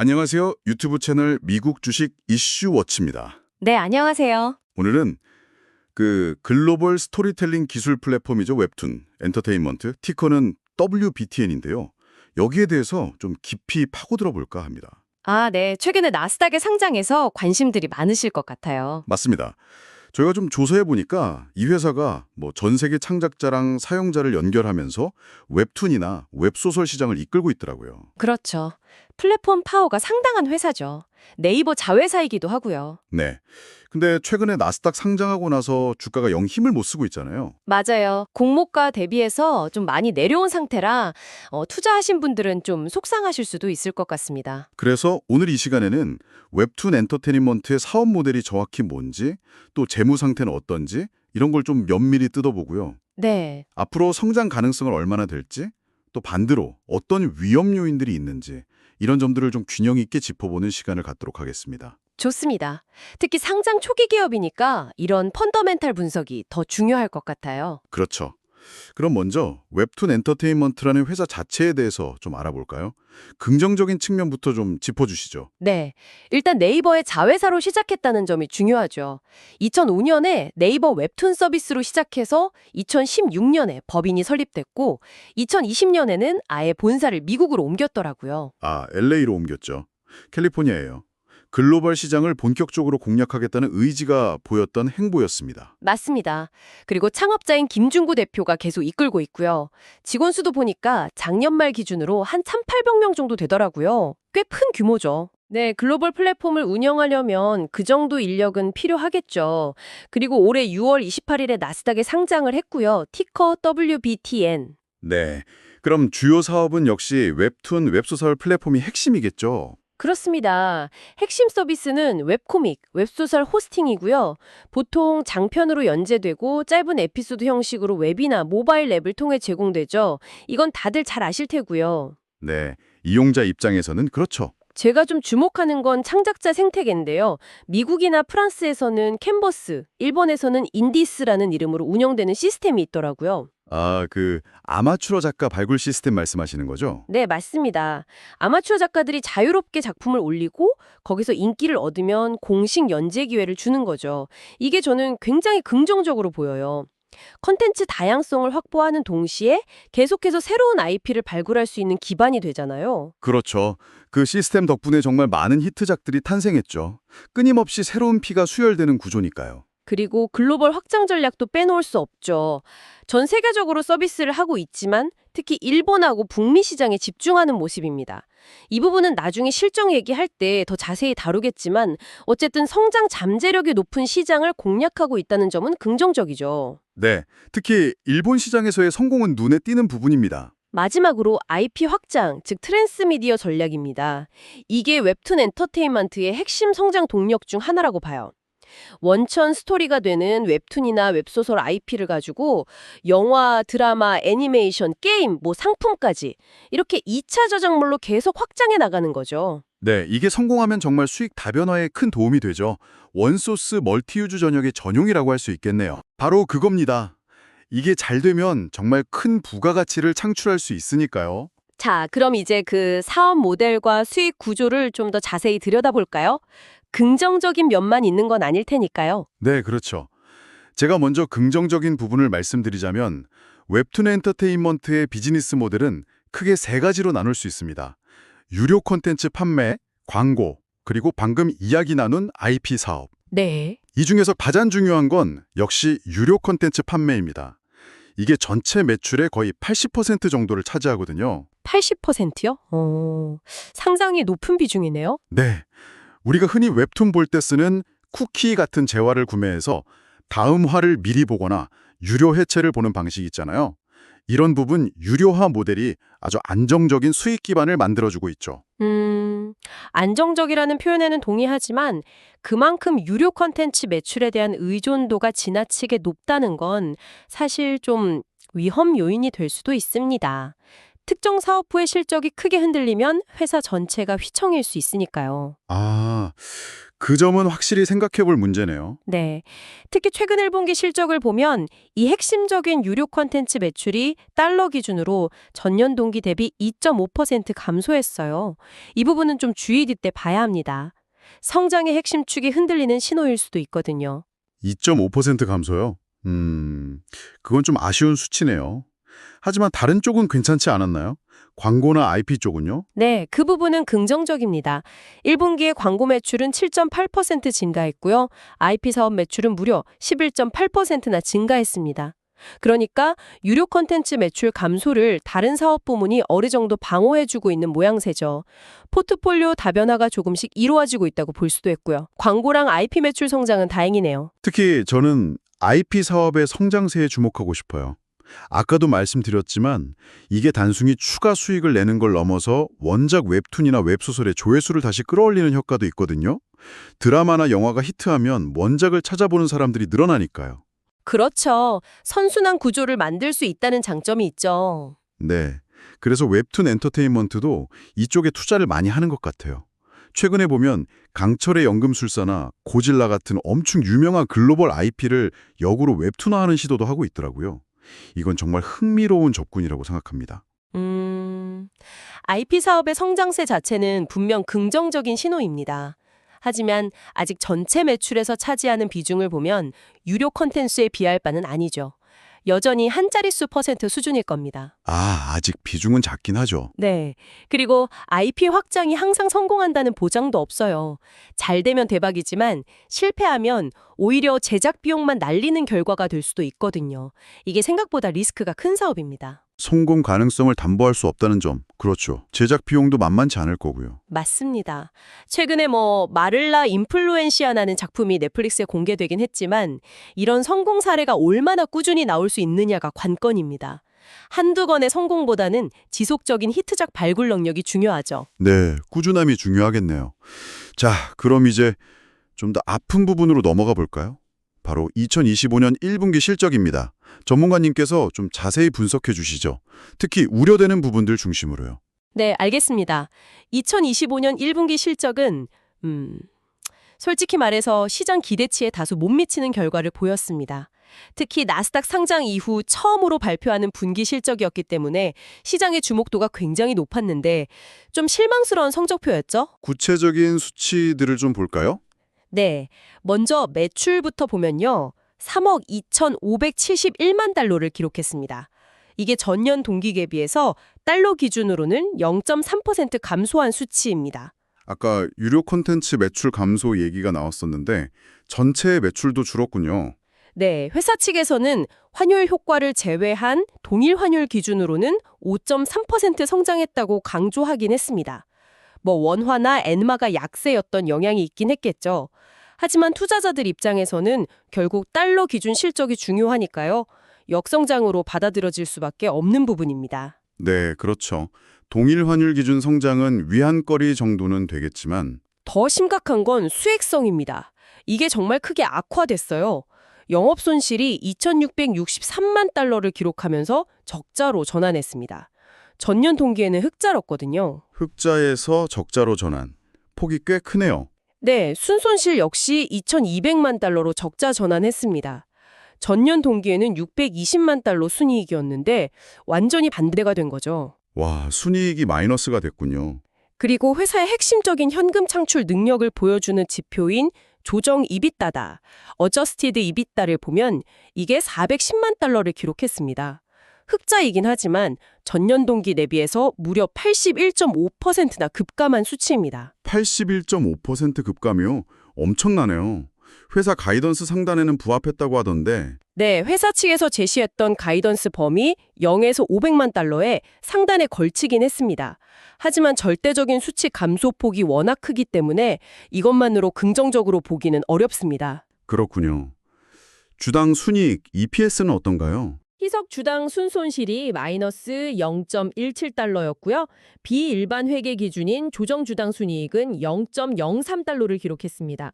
안녕하세요. 유튜브 채널 미국 주식 이슈워치입니다. 네, 안녕하세요. 오늘은 글로벌 스토리텔링 기술 플랫폼이죠. 웹툰, 엔터테인먼트, 티커는 WBTN인데요. 여기에 대해서 좀 깊이 파고들어 볼까 합니다. 네. 최근에 나스닥에 상장해서 관심들이 많으실 것 같아요. 맞습니다. 저희가 좀 조사해 보니까 이 회사가 전 세계 창작자랑 사용자를 연결하면서 웹툰이나 웹소설 시장을 이끌고 있더라고요. 그렇죠. 플랫폼 파워가 상당한 회사죠. 네이버 자회사이기도 하고요. 네. 근데 최근에 나스닥 상장하고 나서 주가가 영 힘을 못 쓰고 있잖아요. 맞아요. 공모가 대비해서 좀 많이 내려온 상태라 투자하신 분들은 좀 속상하실 수도 있을 것 같습니다. 그래서 오늘 이 시간에는 웹툰 엔터테인먼트의 사업 모델이 정확히 뭔지, 또 재무 상태는 어떤지 이런 걸 좀 면밀히 뜯어보고요. 네. 앞으로 성장 가능성을 얼마나 될지, 또 반대로 어떤 위험 요인들이 있는지 이런 점들을 좀 균형 있게 짚어보는 시간을 갖도록 하겠습니다. 좋습니다. 특히 상장 초기 기업이니까 이런 펀더멘탈 분석이 더 중요할 것 같아요. 그렇죠. 그럼 먼저 웹툰 엔터테인먼트라는 회사 자체에 대해서 좀 알아볼까요? 긍정적인 측면부터 좀 짚어주시죠. 네. 일단 네이버의 자회사로 시작했다는 점이 중요하죠. 2005년에 네이버 웹툰 서비스로 시작해서 2016년에 법인이 설립됐고 2020년에는 아예 본사를 미국으로 옮겼더라고요. LA로 옮겼죠. 캘리포니아예요. 글로벌 시장을 본격적으로 공략하겠다는 의지가 보였던 행보였습니다. 맞습니다. 그리고 창업자인 김중구 대표가 계속 이끌고 있고요. 직원 수도 보니까 작년 말 기준으로 한 1,800명 정도 되더라고요. 꽤 큰 규모죠. 네, 글로벌 플랫폼을 운영하려면 그 정도 인력은 필요하겠죠. 그리고 올해 6월 28일에 나스닥에 상장을 했고요. 티커 WBTN. 네. 그럼 주요 사업은 역시 웹툰, 웹소설 플랫폼이 핵심이겠죠? 그렇습니다. 핵심 서비스는 웹코믹, 웹소설 호스팅이고요. 보통 장편으로 연재되고 짧은 에피소드 형식으로 웹이나 모바일 앱을 통해 제공되죠. 이건 다들 잘 아실 테고요. 네. 이용자 입장에서는 그렇죠. 제가 좀 주목하는 건 창작자 생태계인데요. 미국이나 프랑스에서는 캔버스, 일본에서는 인디스라는 이름으로 운영되는 시스템이 있더라고요. 아마추어 작가 발굴 시스템 말씀하시는 거죠? 네, 맞습니다. 아마추어 작가들이 자유롭게 작품을 올리고 거기서 인기를 얻으면 공식 연재 기회를 주는 거죠. 이게 저는 굉장히 긍정적으로 보여요. 컨텐츠 다양성을 확보하는 동시에 계속해서 새로운 IP를 발굴할 수 있는 기반이 되잖아요. 그렇죠. 그 시스템 덕분에 정말 많은 히트작들이 탄생했죠. 끊임없이 새로운 피가 수혈되는 구조니까요. 그리고 글로벌 확장 전략도 빼놓을 수 없죠. 전 세계적으로 서비스를 하고 있지만 특히 일본하고 북미 시장에 집중하는 모습입니다. 이 부분은 나중에 실적 얘기할 때 더 자세히 다루겠지만 어쨌든 성장 잠재력이 높은 시장을 공략하고 있다는 점은 긍정적이죠. 네. 특히 일본 시장에서의 성공은 눈에 띄는 부분입니다. 마지막으로 IP 확장, 즉 트랜스미디어 전략입니다. 이게 웹툰 엔터테인먼트의 핵심 성장 동력 중 하나라고 봐요. 원천 스토리가 되는 웹툰이나 웹소설 IP를 가지고 영화, 드라마, 애니메이션, 게임, 상품까지 이렇게 2차 저작물로 계속 확장해 나가는 거죠. 네, 이게 성공하면 정말 수익 다변화에 큰 도움이 되죠. 원소스 멀티유즈 전역의 전용이라고 할 수 있겠네요. 바로 그겁니다. 이게 잘 되면 정말 큰 부가가치를 창출할 수 있으니까요. 자, 그럼 이제 그 사업 모델과 수익 구조를 좀 더 자세히 들여다볼까요? 긍정적인 면만 있는 건 아닐 테니까요. 네, 그렇죠. 제가 먼저 긍정적인 부분을 말씀드리자면 웹툰 엔터테인먼트의 비즈니스 모델은 크게 세 가지로 나눌 수 있습니다. 유료 콘텐츠 판매, 광고, 그리고 방금 이야기 나눈 IP 사업. 네. 이 중에서 가장 중요한 건 역시 유료 콘텐츠 판매입니다. 이게 전체 매출의 거의 80% 정도를 차지하거든요. 80%요? 상당히 높은 비중이네요. 네. 우리가 흔히 웹툰 볼 때 쓰는 쿠키 같은 재화를 구매해서 다음 화를 미리 보거나 유료 회차를 보는 방식이 있잖아요. 이런 부분 유료화 모델이 아주 안정적인 수익 기반을 만들어주고 있죠. 안정적이라는 표현에는 동의하지만 그만큼 유료 콘텐츠 매출에 대한 의존도가 지나치게 높다는 건 사실 좀 위험 요인이 될 수도 있습니다. 특정 사업부의 실적이 크게 흔들리면 회사 전체가 휘청일 수 있으니까요. 그 점은 확실히 생각해 볼 문제네요. 네. 특히 최근 1분기 실적을 보면 이 핵심적인 유료 콘텐츠 매출이 달러 기준으로 전년 동기 대비 2.5% 감소했어요. 이 부분은 좀 주의 깊게 봐야 합니다. 성장의 핵심 축이 흔들리는 신호일 수도 있거든요. 2.5% 감소요? 그건 좀 아쉬운 수치네요. 하지만 다른 쪽은 괜찮지 않았나요? 광고나 IP 쪽은요? 네, 그 부분은 긍정적입니다. 1분기에 광고 매출은 7.8% 증가했고요. IP 사업 매출은 무려 11.8%나 증가했습니다. 그러니까 유료 콘텐츠 매출 감소를 다른 사업 부문이 어느 정도 방어해주고 있는 모양새죠. 포트폴리오 다변화가 조금씩 이루어지고 있다고 볼 수도 있고요. 광고랑 IP 매출 성장은 다행이네요. 특히 저는 IP 사업의 성장세에 주목하고 싶어요. 아까도 말씀드렸지만 이게 단순히 추가 수익을 내는 걸 넘어서 원작 웹툰이나 웹소설의 조회수를 다시 끌어올리는 효과도 있거든요. 드라마나 영화가 히트하면 원작을 찾아보는 사람들이 늘어나니까요. 그렇죠. 선순환 구조를 만들 수 있다는 장점이 있죠. 네. 그래서 웹툰 엔터테인먼트도 이쪽에 투자를 많이 하는 것 같아요. 최근에 보면 강철의 연금술사나 고질라 같은 엄청 유명한 글로벌 IP를 역으로 웹툰화하는 시도도 하고 있더라고요. 이건 정말 흥미로운 접근이라고 생각합니다. IP 사업의 성장세 자체는 분명 긍정적인 신호입니다. 하지만 아직 전체 매출에서 차지하는 비중을 보면 유료 콘텐츠에 비할 바는 아니죠. 여전히 한 자릿수 퍼센트 수준일 겁니다. 아직 비중은 작긴 하죠. 네. 그리고 IP 확장이 항상 성공한다는 보장도 없어요. 잘 되면 대박이지만 실패하면 오히려 제작 비용만 날리는 결과가 될 수도 있거든요. 이게 생각보다 리스크가 큰 사업입니다. 성공 가능성을 담보할 수 없다는 점, 그렇죠. 제작 비용도 만만치 않을 거고요. 맞습니다. 최근에 마를라 인플루엔시아라는 작품이 넷플릭스에 공개되긴 했지만 이런 성공 사례가 얼마나 꾸준히 나올 수 있느냐가 관건입니다. 한두 건의 성공보다는 지속적인 히트작 발굴 능력이 중요하죠. 네, 꾸준함이 중요하겠네요. 자, 그럼 이제 좀 더 아픈 부분으로 넘어가 볼까요? 바로 2025년 1분기 실적입니다. 전문가님께서 좀 자세히 분석해 주시죠. 특히 우려되는 부분들 중심으로요. 네, 알겠습니다. 2025년 1분기 실적은 솔직히 말해서 시장 기대치에 다소 못 미치는 결과를 보였습니다. 특히 나스닥 상장 이후 처음으로 발표하는 분기 실적이었기 때문에 시장의 주목도가 굉장히 높았는데 좀 실망스러운 성적표였죠? 구체적인 수치들을 좀 볼까요? 네, 먼저 매출부터 보면요. 3억 2,571만 달러를 기록했습니다. 이게 전년 동기 대비해서 달러 기준으로는 0.3% 감소한 수치입니다. 아까 유료 콘텐츠 매출 감소 얘기가 나왔었는데 전체 매출도 줄었군요. 네, 회사 측에서는 환율 효과를 제외한 동일 환율 기준으로는 5.3% 성장했다고 강조하긴 했습니다. 원화나 엔화가 약세였던 영향이 있긴 했겠죠. 하지만 투자자들 입장에서는 결국 달러 기준 실적이 중요하니까요. 역성장으로 받아들여질 수밖에 없는 부분입니다. 네, 그렇죠. 동일 환율 기준 성장은 위안거리 정도는 되겠지만 더 심각한 건 수익성입니다. 이게 정말 크게 악화됐어요. 영업 손실이 2,663만 달러를 기록하면서 적자로 전환했습니다. 전년 동기에는 흑자였거든요. 흑자에서 적자로 전환. 폭이 꽤 크네요. 네, 순손실 역시 2,200만 달러로 적자 전환했습니다. 전년 동기에는 620만 달러 순이익이었는데 완전히 반대가 된 거죠. 와, 순이익이 마이너스가 됐군요. 그리고 회사의 핵심적인 현금 창출 능력을 보여주는 지표인 조정 이비다다, 어저스티드 이비다를 보면 이게 410만 달러를 기록했습니다. 흑자이긴 하지만 전년 동기 대비해서 무려 81.5%나 급감한 수치입니다. 81.5% 급감이요? 엄청나네요. 회사 가이던스 상단에는 부합했다고 하던데 네, 회사 측에서 제시했던 가이던스 범위 0에서 500만 달러에 상단에 걸치긴 했습니다. 하지만 절대적인 수치 감소폭이 워낙 크기 때문에 이것만으로 긍정적으로 보기는 어렵습니다. 그렇군요. 주당 순이익, EPS는 어떤가요? 희석 주당 순손실이 마이너스 0.17달러였고요. 비일반 회계 기준인 조정 주당 순이익은 0.03달러를 기록했습니다.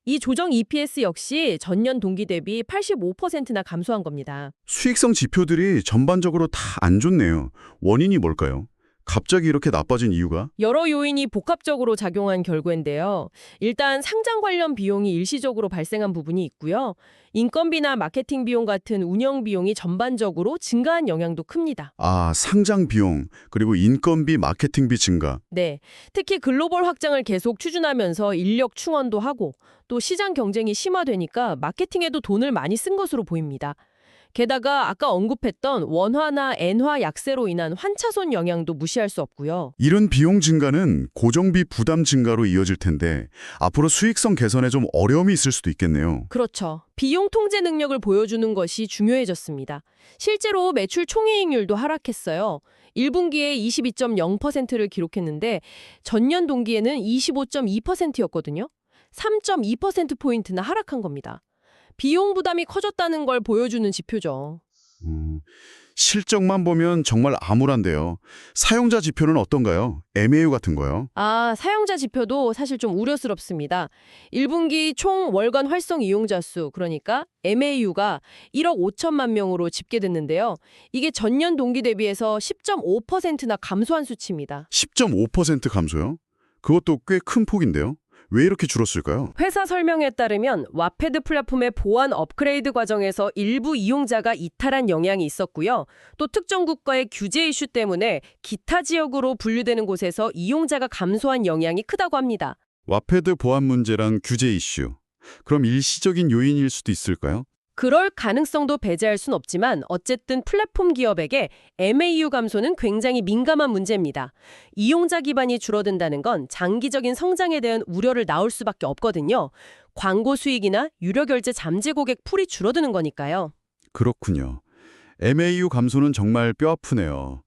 이 조정 EPS 역시 전년 동기 대비 85%나 감소한 겁니다. 수익성 지표들이 전반적으로 다 안 좋네요. 원인이 뭘까요? 갑자기 이렇게 나빠진 이유가? 여러 요인이 복합적으로 작용한 결과인데요. 일단 상장 관련 비용이 일시적으로 발생한 부분이 있고요. 인건비나 마케팅 비용 같은 운영 비용이 전반적으로 증가한 영향도 큽니다. 아, 상장 비용, 그리고 인건비, 마케팅비 증가. 네, 특히 글로벌 확장을 계속 추진하면서 인력 충원도 하고 또 시장 경쟁이 심화되니까 마케팅에도 돈을 많이 쓴 것으로 보입니다. 게다가 아까 언급했던 원화나 엔화 약세로 인한 환차손 영향도 무시할 수 없고요. 이런 비용 증가는 고정비 부담 증가로 이어질 텐데 앞으로 수익성 개선에 좀 어려움이 있을 수도 있겠네요. 그렇죠. 비용 통제 능력을 보여주는 것이 중요해졌습니다. 실제로 매출 총이익률도 하락했어요. 1분기에 22.0%를 기록했는데 전년 동기에는 25.2%였거든요. 3.2%포인트나 하락한 겁니다. 비용 부담이 커졌다는 걸 보여주는 지표죠. 실적만 보면 정말 암울한데요. 사용자 지표는 어떤가요? MAU 같은 거요? 아, 사용자 지표도 사실 좀 우려스럽습니다. 1분기 총 월간 활성 이용자 수, 그러니까 MAU가 1억 5천만 명으로 집계됐는데요. 이게 전년 동기 대비해서 10.5%나 감소한 수치입니다. 10.5% 감소요? 그것도 꽤 큰 폭인데요. 왜 이렇게 줄었을까요? 회사 설명에 따르면 와패드 플랫폼의 보안 업그레이드 과정에서 일부 이용자가 이탈한 영향이 있었고요. 또 특정 국가의 규제 이슈 때문에 기타 지역으로 분류되는 곳에서 이용자가 감소한 영향이 크다고 합니다. 와패드 보안 문제랑 규제 이슈. 그럼 일시적인 요인일 수도 있을까요? 그럴 가능성도 배제할 순 없지만 어쨌든 플랫폼 기업에게 MAU 감소는 굉장히 민감한 문제입니다. 이용자 기반이 줄어든다는 건 장기적인 성장에 대한 우려를 낳을 수밖에 없거든요. 광고 수익이나 유료 결제 잠재 고객 풀이 줄어드는 거니까요. 그렇군요. MAU 감소는 정말 뼈아프네요.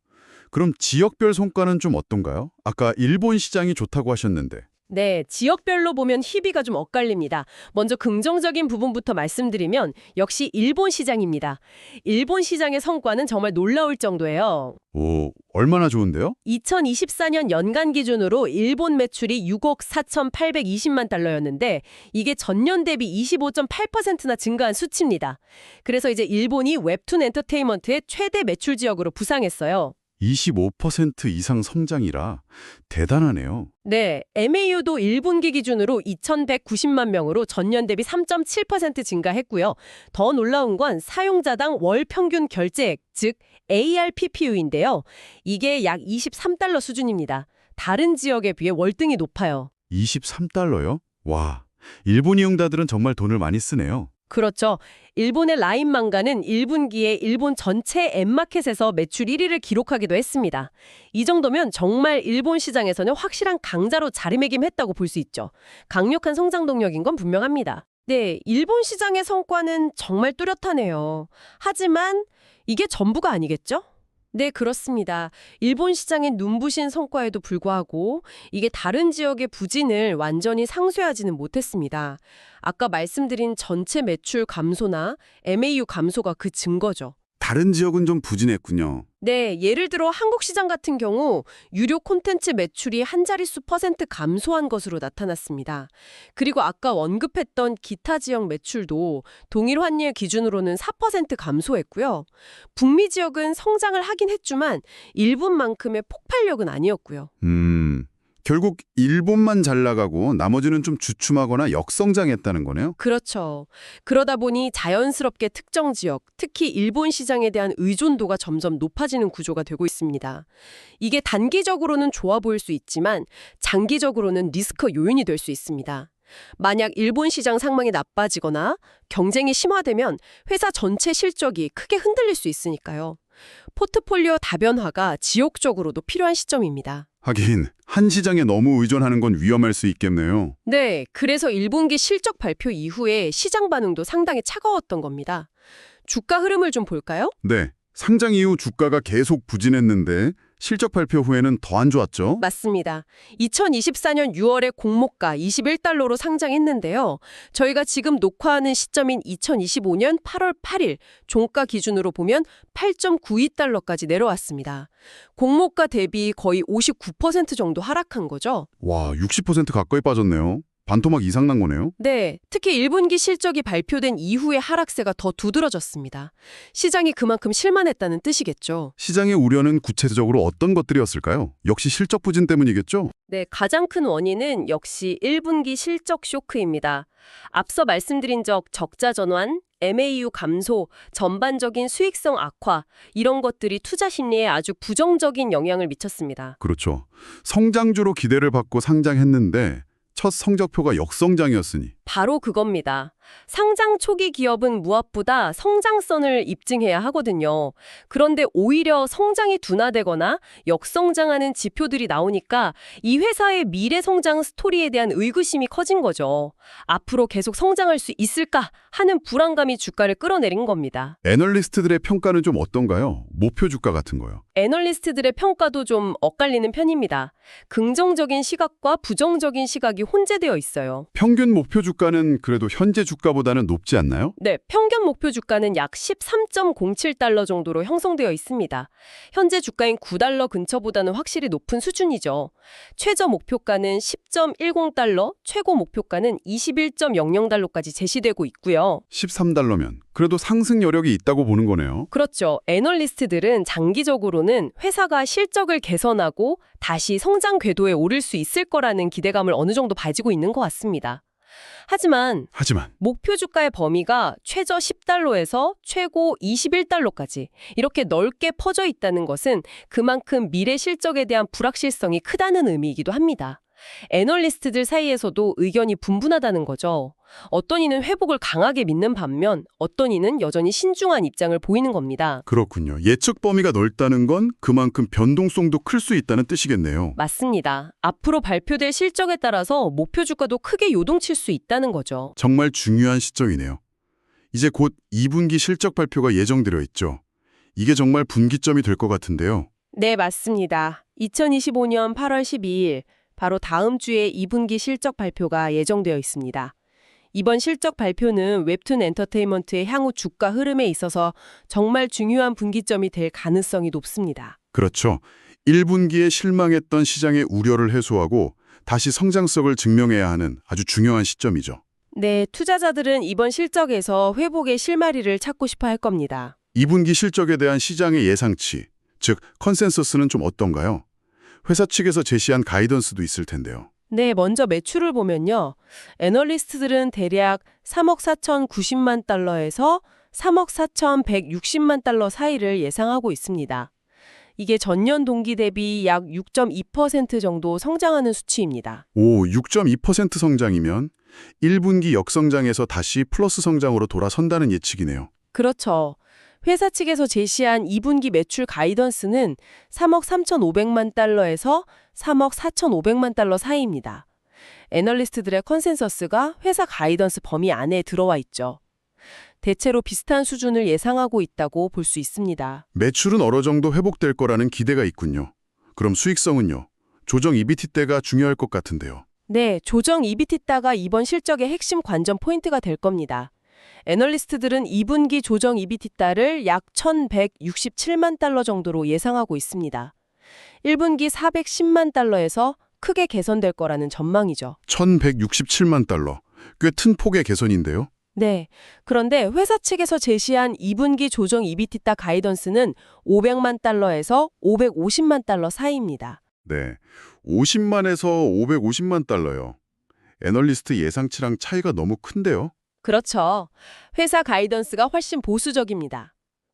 그럼 지역별 성과는 좀 어떤가요? 아까 일본 시장이 좋다고 하셨는데. 네, 지역별로 보면 희비가 좀 엇갈립니다. 먼저 긍정적인 부분부터 말씀드리면 역시 일본 시장입니다. 일본 시장의 성과는 정말 놀라울 정도예요. 오, 얼마나 좋은데요? 2024년 연간 기준으로 일본 매출이 6억 4,820만 달러였는데 이게 전년 대비 25.8%나 증가한 수치입니다. 그래서 이제 일본이 웹툰 엔터테인먼트의 최대 매출 지역으로 부상했어요. 25% 이상 성장이라 대단하네요. 네, MAU도 1분기 기준으로 2,190만 명으로 전년 대비 3.7% 증가했고요. 더 놀라운 건 사용자당 월 평균 결제액, 즉 ARPPU인데요. 이게 약 23달러 수준입니다. 다른 지역에 비해 월등히 높아요. 23달러요? 와, 일본 이용자들은 정말 돈을 많이 쓰네요. 그렇죠. 일본의 라인 망가는 1분기에 일본 전체 앱마켓에서 매출 1위를 기록하기도 했습니다. 이 정도면 정말 일본 시장에서는 확실한 강자로 자리매김했다고 볼 수 있죠. 강력한 성장 동력인 건 분명합니다. 네, 일본 시장의 성과는 정말 뚜렷하네요. 하지만 이게 전부가 아니겠죠? 네, 그렇습니다. 일본 시장의 눈부신 성과에도 불구하고 이게 다른 지역의 부진을 완전히 상쇄하지는 못했습니다. 아까 말씀드린 전체 매출 감소나 MAU 감소가 그 증거죠. 다른 지역은 좀 부진했군요. 네, 예를 들어 한국 시장 같은 경우 유료 콘텐츠 매출이 한 자릿수 % 감소한 것으로 나타났습니다. 그리고 아까 언급했던 기타 지역 매출도 동일 환율 기준으로는 4% 감소했고요. 북미 지역은 성장을 하긴 했지만 일본만큼의 폭발력은 아니었고요. 결국 일본만 잘 나가고 나머지는 좀 주춤하거나 역성장했다는 거네요. 그렇죠. 그러다 보니 자연스럽게 특정 지역, 특히 일본 시장에 대한 의존도가 점점 높아지는 구조가 되고 있습니다. 이게 단기적으로는 좋아 보일 수 있지만 장기적으로는 리스크 요인이 될 수 있습니다. 만약 일본 시장 상황이 나빠지거나 경쟁이 심화되면 회사 전체 실적이 크게 흔들릴 수 있으니까요. 포트폴리오 다변화가 지역적으로도 필요한 시점입니다. 하긴 한 시장에 너무 의존하는 건 위험할 수 있겠네요. 네, 그래서 1분기 실적 발표 이후에 시장 반응도 상당히 차가웠던 겁니다. 주가 흐름을 좀 볼까요? 네, 상장 이후 주가가 계속 부진했는데 실적 발표 후에는 더 안 좋았죠? 맞습니다. 2024년 6월에 공모가 21달러로 상장했는데요. 저희가 지금 녹화하는 시점인 2025년 8월 8일 종가 기준으로 보면 8.92달러까지 내려왔습니다. 공모가 대비 거의 59% 정도 하락한 거죠. 와, 60% 가까이 빠졌네요. 반토막 이상 난 거네요. 네, 특히 1분기 실적이 발표된 이후의 하락세가 더 두드러졌습니다. 시장이 그만큼 실망했다는 뜻이겠죠. 시장의 우려는 구체적으로 어떤 것들이었을까요? 역시 실적 부진 때문이겠죠? 네, 가장 큰 원인은 역시 1분기 실적 쇼크입니다. 앞서 말씀드린 적자 전환, MAU 감소, 전반적인 수익성 악화, 이런 것들이 투자 심리에 아주 부정적인 영향을 미쳤습니다. 그렇죠. 성장주로 기대를 받고 상장했는데 첫 성적표가 역성장이었으니. 바로 그겁니다. 상장 초기 기업은 무엇보다 성장성을 입증해야 하거든요. 그런데 오히려 성장이 둔화되거나 역성장하는 지표들이 나오니까 이 회사의 미래 성장 스토리에 대한 의구심이 커진 거죠. 앞으로 계속 성장할 수 있을까 하는 불안감이 주가를 끌어내린 겁니다. 애널리스트들의 평가는 좀 어떤가요? 목표 주가 같은 거요. 애널리스트들의 평가도 좀 엇갈리는 편입니다. 긍정적인 시각과 부정적인 시각이 혼재되어 있어요. 평균 목표 주가는 그래도 현재 주가보다는 높지 않나요? 네, 평균 목표 주가는 약 13.07달러 정도로 형성되어 있습니다. 현재 주가인 9달러 근처보다는 확실히 높은 수준이죠. 최저 목표가는 10.10달러, 최고 목표가는 21.00달러까지 제시되고 있고요. 13달러면 그래도 상승 여력이 있다고 보는 거네요. 그렇죠. 애널리스트들은 장기적으로는 회사가 실적을 개선하고 다시 성장 궤도에 오를 수 있을 거라는 기대감을 어느 정도 가지고 있는 것 같습니다. 하지만 목표 주가의 범위가 최저 10달러에서 최고 21달러까지 이렇게 넓게 퍼져 있다는 것은 그만큼 미래 실적에 대한 불확실성이 크다는 의미이기도 합니다. 애널리스트들 사이에서도 의견이 분분하다는 거죠. 어떤 이는 회복을 강하게 믿는 반면 어떤 이는 여전히 신중한 입장을 보이는 겁니다. 그렇군요. 예측 범위가 넓다는 건 그만큼 변동성도 클 수 있다는 뜻이겠네요. 맞습니다. 앞으로 발표될 실적에 따라서 목표 주가도 크게 요동칠 수 있다는 거죠. 정말 중요한 시점이네요. 이제 곧 2분기 실적 발표가 예정되어 있죠. 이게 정말 분기점이 될 것 같은데요. 네, 맞습니다. 2025년 8월 12일 바로 다음 주에 2분기 실적 발표가 예정되어 있습니다. 이번 실적 발표는 웹툰 엔터테인먼트의 향후 주가 흐름에 있어서 정말 중요한 분기점이 될 가능성이 높습니다. 그렇죠. 1분기에 실망했던 시장의 우려를 해소하고 다시 성장성을 증명해야 하는 아주 중요한 시점이죠. 네, 투자자들은 이번 실적에서 회복의 실마리를 찾고 싶어 할 겁니다. 2분기 실적에 대한 시장의 예상치, 즉 컨센서스는 좀 어떤가요? 회사 측에서 제시한 가이던스도 있을 텐데요. 네, 먼저 매출을 보면요. 애널리스트들은 대략 3억 4,090만 달러에서 3억 4,160만 달러 사이를 예상하고 있습니다. 이게 전년 동기 대비 약 6.2% 정도 성장하는 수치입니다. 오, 6.2% 성장이면 1분기 역성장에서 다시 플러스 성장으로 돌아선다는 예측이네요. 그렇죠. 회사 측에서 제시한 2분기 매출 가이던스는 3억 3,500만 달러에서 3억 4,500만 달러 사이입니다. 애널리스트들의 컨센서스가 회사 가이던스 범위 안에 들어와 있죠. 대체로 비슷한 수준을 예상하고 있다고 볼 수 있습니다. 매출은 어느 정도 회복될 거라는 기대가 있군요. 그럼 수익성은요? 조정 EBITDA가 중요할 것 같은데요. 네, 조정 EBITDA가 이번 실적의 핵심 관전 포인트가 될 겁니다. 애널리스트들은 2분기 조정 EBITDA를 약 1,167만 달러 정도로 예상하고 있습니다. 1분기 410만 달러에서 크게 개선될 거라는 전망이죠. 1,167만 달러. 꽤 큰 폭의 개선인데요. 네. 그런데 회사 측에서 제시한 2분기 조정 EBITDA 가이던스는 500만 달러에서 550만 달러 사이입니다. 네, 50만에서 550만 달러요. 애널리스트 예상치랑 차이가 너무 큰데요. 그렇죠. 회사 가이던스가 훨씬 보수적입니다.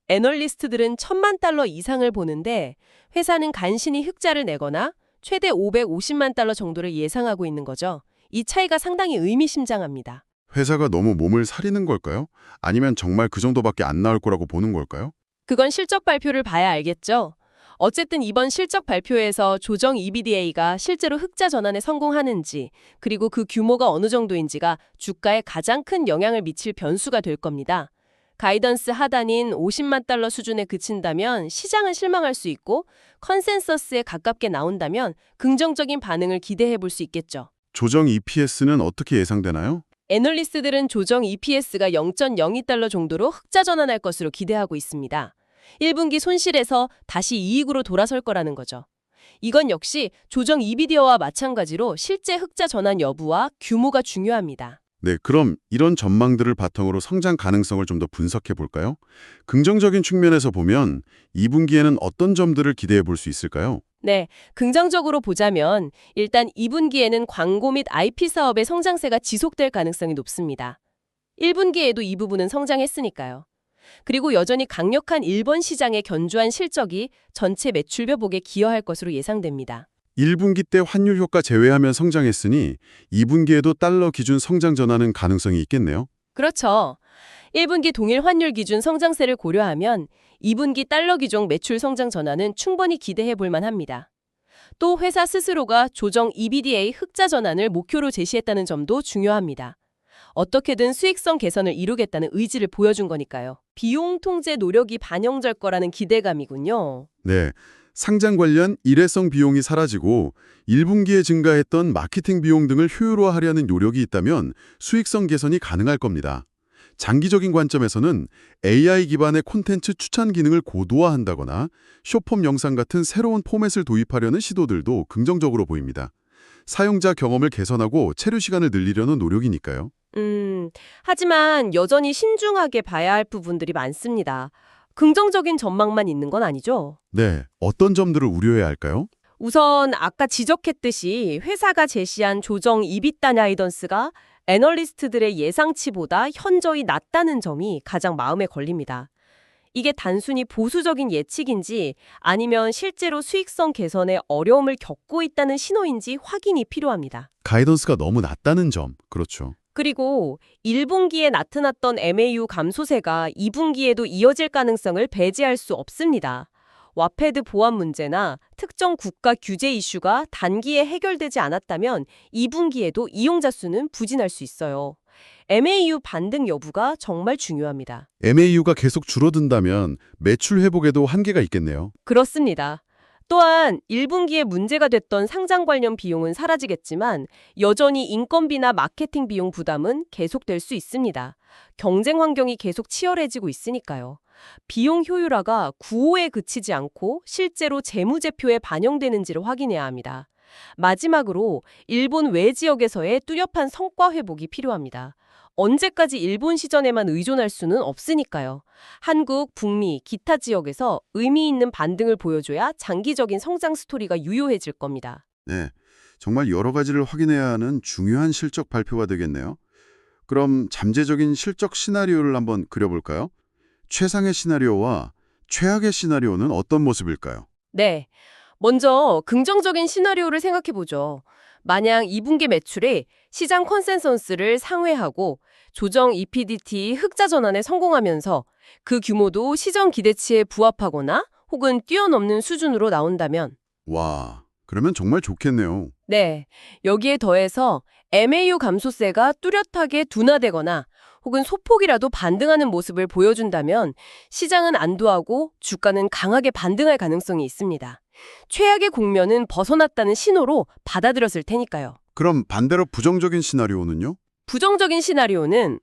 애널리스트들은 1,000만 달러 이상을 보는데 회사는 간신히 흑자를 내거나 최대 550만 달러 정도를 예상하고 있는 거죠. 이 차이가 상당히 의미심장합니다. 회사가 너무 몸을 사리는 걸까요? 아니면 정말 그 정도밖에 안 나올 거라고 보는 걸까요? 그건 실적 발표를 봐야 알겠죠. 어쨌든 이번 실적 발표에서 조정 EBITDA가 실제로 흑자 전환에 성공하는지 그리고 그 규모가 어느 정도인지가 주가에 가장 큰 영향을 미칠 변수가 될 겁니다. 가이던스 하단인 50만 달러 수준에 그친다면 시장은 실망할 수 있고 컨센서스에 가깝게 나온다면 긍정적인 반응을 기대해 볼 수 있겠죠. 조정 EPS는 어떻게 예상되나요? 애널리스트들은 조정 EPS가 0.02달러 정도로 흑자 전환할 것으로 기대하고 있습니다. 1분기 손실에서 다시 이익으로 돌아설 거라는 거죠. 이건 역시 조정 이비디어와 마찬가지로 실제 흑자 전환 여부와 규모가 중요합니다. 네, 그럼 이런 전망들을 바탕으로 성장 가능성을 좀 더 분석해 볼까요? 긍정적인 측면에서 보면 2분기에는 어떤 점들을 기대해 볼 수 있을까요? 네, 긍정적으로 보자면 일단 2분기에는 광고 및 IP 사업의 성장세가 지속될 가능성이 높습니다. 1분기에도 이 부분은 성장했으니까요. 그리고 여전히 강력한 일본 시장의 견조한 실적이 전체 매출 회복에 기여할 것으로 예상됩니다. 1분기 때 환율 효과 제외하면 성장했으니 2분기에도 달러 기준 성장 전환은 가능성이 있겠네요. 그렇죠. 1분기 동일 환율 기준 성장세를 고려하면 2분기 달러 기종 매출 성장 전환은 충분히 기대해 볼 만합니다. 또 회사 스스로가 조정 EBITDA 흑자 전환을 목표로 제시했다는 점도 중요합니다. 어떻게든 수익성 개선을 이루겠다는 의지를 보여준 거니까요. 비용 통제 노력이 반영될 거라는 기대감이군요. 네, 상장 관련 일회성 비용이 사라지고 1분기에 증가했던 마케팅 비용 등을 효율화하려는 노력이 있다면 수익성 개선이 가능할 겁니다. 장기적인 관점에서는 AI 기반의 콘텐츠 추천 기능을 고도화한다거나 숏폼 영상 같은 새로운 포맷을 도입하려는 시도들도 긍정적으로 보입니다. 사용자 경험을 개선하고 체류 시간을 늘리려는 노력이니까요. 하지만 여전히 신중하게 봐야 할 부분들이 많습니다. 긍정적인 전망만 있는 건 아니죠. 네, 어떤 점들을 우려해야 할까요? 우선 아까 지적했듯이 회사가 제시한 조정 이비타 가이던스가 애널리스트들의 예상치보다 현저히 낮다는 점이 가장 마음에 걸립니다. 이게 단순히 보수적인 예측인지 아니면 실제로 수익성 개선에 어려움을 겪고 있다는 신호인지 확인이 필요합니다. 가이던스가 너무 낮다는 점, 그렇죠. 그리고 1분기에 나타났던 MAU 감소세가 2분기에도 이어질 가능성을 배제할 수 없습니다. 와패드 보안 문제나 특정 국가 규제 이슈가 단기에 해결되지 않았다면 2분기에도 이용자 수는 부진할 수 있어요. MAU 반등 여부가 정말 중요합니다. MAU가 계속 줄어든다면 매출 회복에도 한계가 있겠네요. 그렇습니다. 또한 1분기에 문제가 됐던 상장 관련 비용은 사라지겠지만 여전히 인건비나 마케팅 비용 부담은 계속될 수 있습니다. 경쟁 환경이 계속 치열해지고 있으니까요. 비용 효율화가 구호에 그치지 않고 실제로 재무제표에 반영되는지를 확인해야 합니다. 마지막으로 일본 외 지역에서의 뚜렷한 성과 회복이 필요합니다. 언제까지 일본 시전에만 의존할 수는 없으니까요. 한국, 북미, 기타 지역에서 의미 있는 반등을 보여줘야 장기적인 성장 스토리가 유효해질 겁니다. 네, 정말 여러 가지를 확인해야 하는 중요한 실적 발표가 되겠네요. 그럼 잠재적인 실적 시나리오를 한번 그려볼까요? 최상의 시나리오와 최악의 시나리오는 어떤 모습일까요? 네. 먼저 긍정적인 시나리오를 생각해보죠. 만약 2분기 매출이 시장 컨센서스를 상회하고 조정 EPDT 흑자 전환에 성공하면서 그 규모도 시장 기대치에 부합하거나 혹은 뛰어넘는 수준으로 나온다면 와, 그러면 정말 좋겠네요. 네, 여기에 더해서 MAU 감소세가 뚜렷하게 둔화되거나 혹은 소폭이라도 반등하는 모습을 보여준다면 시장은 안도하고 주가는 강하게 반등할 가능성이 있습니다. 최악의 국면은 벗어났다는 신호로 받아들였을 테니까요. 그럼 반대로 부정적인 시나리오는요? 부정적인 시나리오는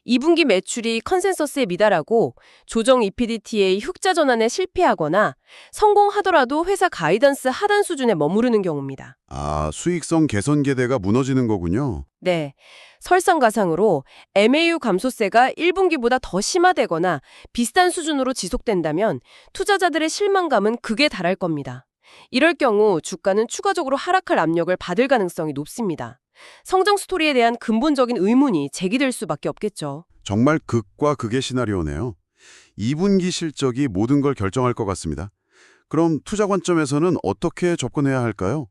2분기 매출이 컨센서스에 미달하고 조정 EPDTA 흑자 전환에 실패하거나 성공하더라도 회사 가이던스 하단 수준에 머무르는 경우입니다. 아, 수익성 개선 기대가 무너지는 거군요. 네, 설상가상으로 MAU 감소세가 1분기보다 더 심화되거나 비슷한 수준으로 지속된다면 투자자들의 실망감은 극에 달할 겁니다. 이럴 경우 주가는 추가적으로 하락할 압력을 받을 가능성이 높습니다. 성장 스토리에 대한 근본적인 의문이 제기될 수밖에 없겠죠. 정말 극과 극의 시나리오네요. 2분기 실적이 모든 걸 결정할 것 같습니다. 그럼 투자 관점에서는 어떻게 접근해야 할까요?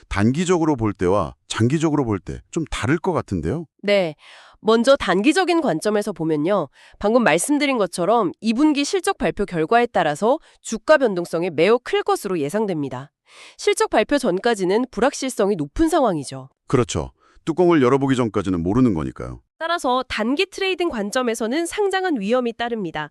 단기적으로 볼 때와 장기적으로 볼 때 좀 다를 것 같은데요. 네, 먼저 단기적인 관점에서 보면요. 방금 말씀드린 것처럼 2분기 실적 발표 결과에 따라서 주가 변동성이 매우 클 것으로 예상됩니다. 실적 발표 전까지는 불확실성이 높은 상황이죠. 그렇죠. 뚜껑을 열어보기 전까지는 모르는 거니까요. 따라서 단기 트레이딩 관점에서는 상당한 위험이 따릅니다.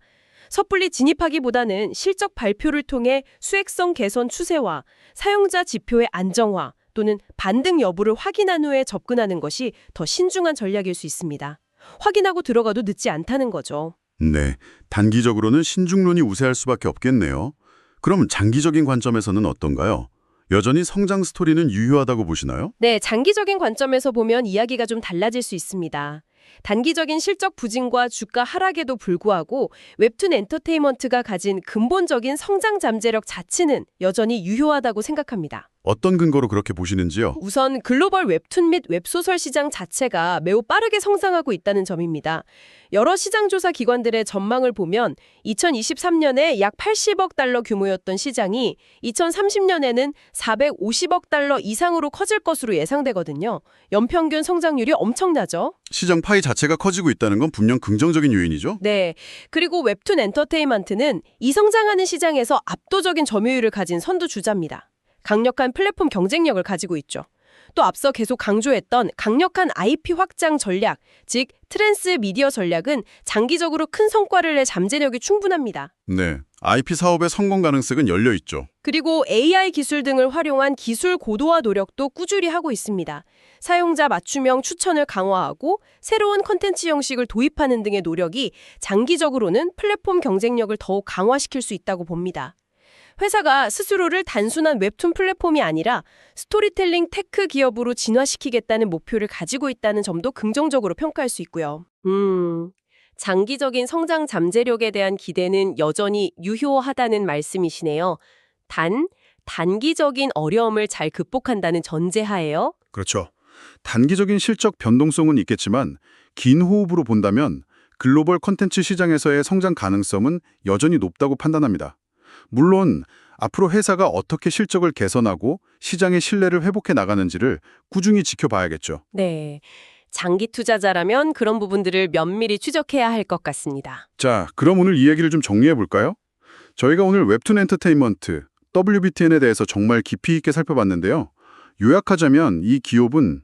섣불리 진입하기보다는 실적 발표를 통해 수익성 개선 추세와 사용자 지표의 안정화 또는 반등 여부를 확인한 후에 접근하는 것이 더 신중한 전략일 수 있습니다. 확인하고 들어가도 늦지 않다는 거죠. 네, 단기적으로는 신중론이 우세할 수밖에 없겠네요. 그럼 장기적인 관점에서는 어떤가요? 여전히 성장 스토리는 유효하다고 보시나요? 네, 장기적인 관점에서 보면 이야기가 좀 달라질 수 있습니다. 단기적인 실적 부진과 주가 하락에도 불구하고 웹툰 엔터테인먼트가 가진 근본적인 성장 잠재력 자체는 여전히 유효하다고 생각합니다. 어떤 근거로 그렇게 보시는지요? 우선 글로벌 웹툰 및 웹소설 시장 자체가 매우 빠르게 성장하고 있다는 점입니다. 여러 시장조사 기관들의 전망을 보면 2023년에 약 80억 달러 규모였던 시장이 2030년에는 450억 달러 이상으로 커질 것으로 예상되거든요. 연평균 성장률이 엄청나죠? 시장 파이 자체가 커지고 있다는 건 분명 긍정적인 요인이죠? 네. 그리고 웹툰 엔터테인먼트는 이 성장하는 시장에서 압도적인 점유율을 가진 선두주자입니다. 강력한 플랫폼 경쟁력을 가지고 있죠. 또 앞서 계속 강조했던 강력한 IP 확장 전략, 즉 트랜스 미디어 전략은 장기적으로 큰 성과를 낼 잠재력이 충분합니다. 네. IP 사업의 성공 가능성은 열려 있죠. 그리고 AI 기술 등을 활용한 기술 고도화 노력도 꾸준히 하고 있습니다. 사용자 맞춤형 추천을 강화하고 새로운 콘텐츠 형식을 도입하는 등의 노력이 장기적으로는 플랫폼 경쟁력을 더욱 강화시킬 수 있다고 봅니다. 회사가 스스로를 단순한 웹툰 플랫폼이 아니라 스토리텔링 테크 기업으로 진화시키겠다는 목표를 가지고 있다는 점도 긍정적으로 평가할 수 있고요. 장기적인 성장 잠재력에 대한 기대는 여전히 유효하다는 말씀이시네요. 단기적인 어려움을 잘 극복한다는 전제하에요. 그렇죠. 단기적인 실적 변동성은 있겠지만 긴 호흡으로 본다면 글로벌 콘텐츠 시장에서의 성장 가능성은 여전히 높다고 판단합니다. 물론 앞으로 회사가 어떻게 실적을 개선하고 시장의 신뢰를 회복해 나가는지를 꾸준히 지켜봐야겠죠. 네. 장기 투자자라면 그런 부분들을 면밀히 추적해야 할 것 같습니다. 자, 그럼 오늘 이야기를 좀 정리해 볼까요? 저희가 오늘 웹툰 엔터테인먼트, WBTN에 대해서 정말 깊이 있게 살펴봤는데요. 요약하자면 이 기업은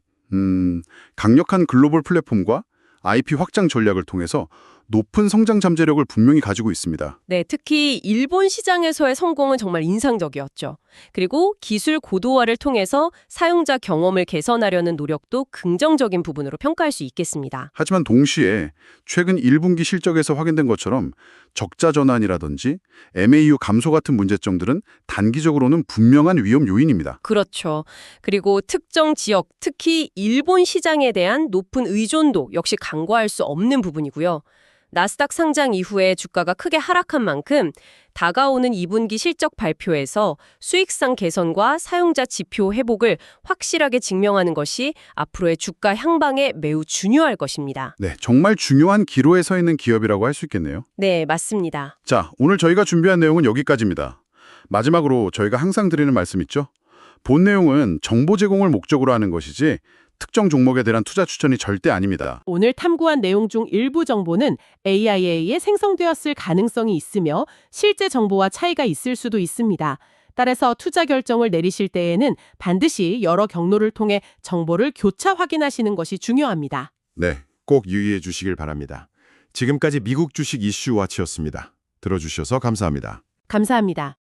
강력한 글로벌 플랫폼과 IP 확장 전략을 통해서 높은 성장 잠재력을 분명히 가지고 있습니다. 네, 특히 일본 시장에서의 성공은 정말 인상적이었죠. 그리고 기술 고도화를 통해서 사용자 경험을 개선하려는 노력도 긍정적인 부분으로 평가할 수 있겠습니다. 하지만 동시에 최근 1분기 실적에서 확인된 것처럼 적자 전환이라든지 MAU 감소 같은 문제점들은 단기적으로는 분명한 위험 요인입니다. 그렇죠. 그리고 특정 지역, 특히 일본 시장에 대한 높은 의존도 역시 간과할 수 없는 부분이고요. 나스닥 상장 이후에 주가가 크게 하락한 만큼 다가오는 2분기 실적 발표에서 수익성 개선과 사용자 지표 회복을 확실하게 증명하는 것이 앞으로의 주가 향방에 매우 중요할 것입니다. 네, 정말 중요한 기로에 서 있는 기업이라고 할 수 있겠네요. 네, 맞습니다. 자, 오늘 저희가 준비한 내용은 여기까지입니다. 마지막으로 저희가 항상 드리는 말씀 있죠? 본 내용은 정보 제공을 목적으로 하는 것이지 특정 종목에 대한 투자 추천이 절대 아닙니다. 오늘 탐구한 내용 중 일부 정보는 AIA에 생성되었을 가능성이 있으며 실제 정보와 차이가 있을 수도 있습니다. 따라서 투자 결정을 내리실 때에는 반드시 여러 경로를 통해 정보를 교차 확인하시는 것이 중요합니다. 네, 꼭 유의해 주시길 바랍니다. 지금까지 미국 주식 이슈 와치였습니다. 들어주셔서 감사합니다. 감사합니다.